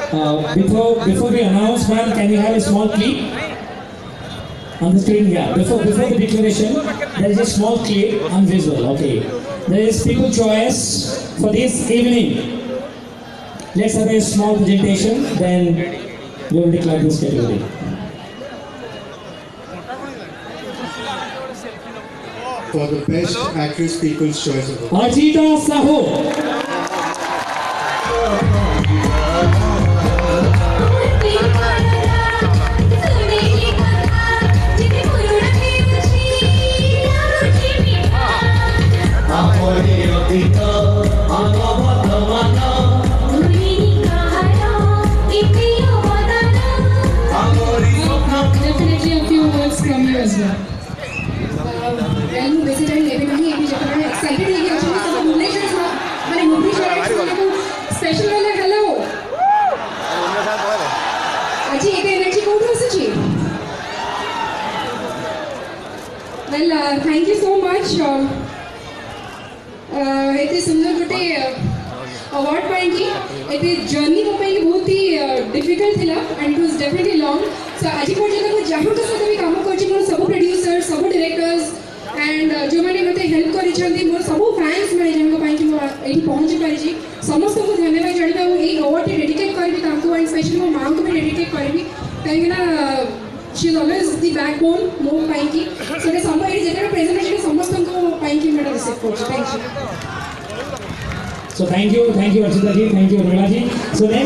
Before we announce, ma'am, can you have a small clip on the screen? Yeah. Before the declaration, there is a small clip on visual. Okay. There is people choice for this evening. Let's have a small presentation. Then we will declare this category. For the best actress, People's Choice Award. Archita Sahu. Definitely a few words from you as well. Well, basically, everybody excited है कि आज हम सब Bhubaneswar था, मैंने Bhubaneswar को special वाला hello. आज ये energy कोड हो सच्ची. Well, thank you so much. इतने सुंदर गोटे अवार्ड पाई की इतने जर्नी को पाई बहुत ही डिफिकल्ट थिला and it was definitely long so आज पर्यटन को जहाँ का साथ भी काम कर सब प्रोड्यूसर सब डायरेक्टर्स एंड जो मैंने मत हेल्प कर मोर सब फैंस मैंने जन को ये पहुँची पारी समस्त को धन्यवाद जन ये अवार्ड डेडिकेट करी एंड स्पेशली मो माँ को भी डेडिकेट करी कहीं she is always the backbone मो पाई की सो सब ये प्रेजेंटेशन समस्त को पाई की मैं रिसीव कर thank you. So thank you Archita ji, thank you Urmila ji. So next